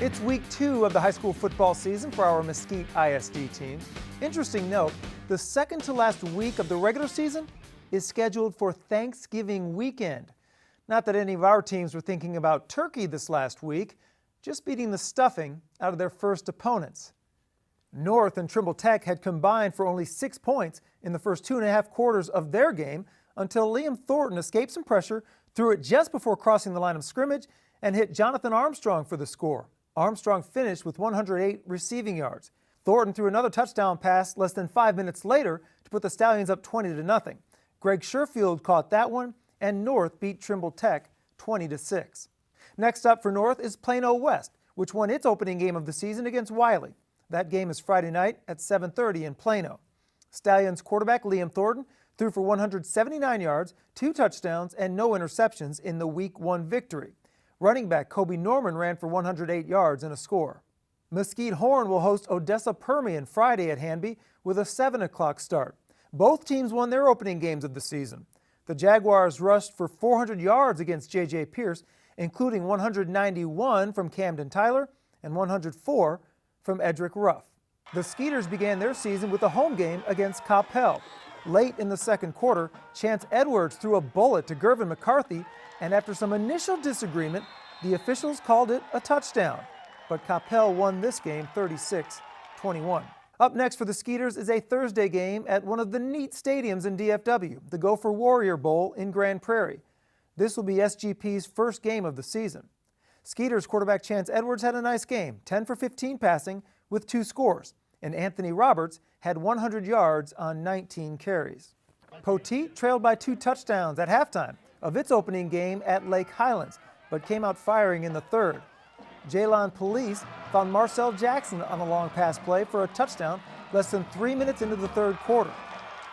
It's week 2 of the high school football season for our Mesquite ISD team. Interesting note, the second to last week of the regular season is scheduled for Thanksgiving weekend. Not that any of our teams were thinking about turkey this last week, just beating the stuffing out of their first opponents. North and Trimble Tech had combined for only 6 points in the first 2.5 quarters of their game until Liam Thornton escaped some pressure, threw it just before crossing the line of scrimmage, and hit Jonathan Armstrong for the score. Armstrong finished with 108 receiving yards. Thornton threw another touchdown pass less than 5 minutes later to put the Stallions up 20-0. Greg Sherfield caught that one, and North beat Trimble Tech 20-6. Next up for North is Plano West, which won its opening game of the season against Wiley. That game is Friday night at 7:30 in Plano. Stallions quarterback Liam Thornton threw for 179 yards, 2 touchdowns, and no interceptions in the Week 1 victory. Running back Kobe Norman ran for 108 yards and a score. Mesquite Horn will host Odessa Permian Friday at Hanby with a 7 o'clock start. Both teams won their opening games of the season. The Jaguars rushed for 400 yards against J.J. Pierce, including 191 from Camden Tyler and 104 from Edric Ruff. The Skeeters began their season with a home game against Coppell. Late in the second quarter, Chance Edwards threw a bullet to Gervin McCarthy, and after some initial disagreement, the officials called it a touchdown. But Coppell won this game 36-21. Up next for the Skeeters is a Thursday game at one of the neat stadiums in DFW, the Gopher Warrior Bowl in Grand Prairie. This will be SGP's first game of the season. Skeeters quarterback Chance Edwards had a nice game, 10 for 15 passing with 2 scores, and Anthony Roberts had 100 yards on 19 carries. Poteet trailed by 2 touchdowns at halftime of its opening game at Lake Highlands, but came out firing in the third. Jaylon Police found Marcel Jackson on a long pass play for a touchdown less than 3 minutes into the third quarter.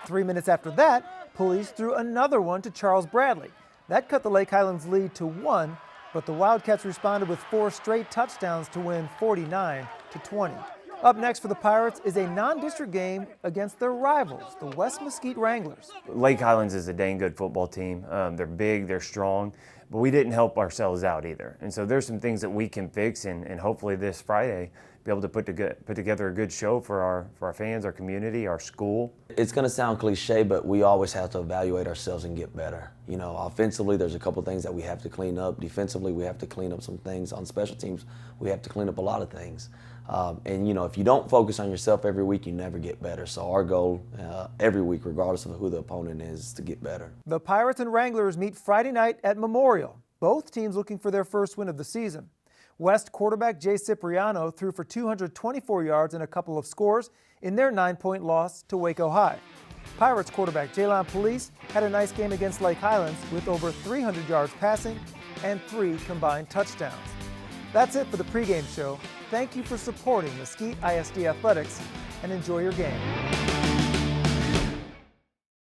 3 minutes after that, Police threw another one to Charles Bradley. That cut the Lake Highlands lead to 1, but the Wildcats responded with 4 straight touchdowns to win 49-20. Up next for the Pirates is a non-district game against their rivals, the West Mesquite Wranglers. Lake Highlands is a dang good football team. They're big, they're strong, but we didn't help ourselves out either. And so there's some things that we can fix, and hopefully this Friday be able to put together a good show for our fans, our community, our school. It's going to sound cliche, but we always have to evaluate ourselves and get better. You know, offensively, there's a couple things that we have to clean up. Defensively, we have to clean up some things. On special teams, we have to clean up a lot of things. And, you know, if you don't focus on yourself every week, you never get better. So our goal every week, regardless of who the opponent is to get better. The Pirates and Wranglers meet Friday night at Memorial. Both teams looking for their first win of the season. West quarterback Jay Cipriano threw for 224 yards and a couple of scores in their 9-point loss to Waco High. Pirates quarterback Jaylon Police had a nice game against Lake Highlands with over 300 yards passing and 3 combined touchdowns. That's it for the pregame show. Thank you for supporting Mesquite ISD Athletics, and enjoy your game.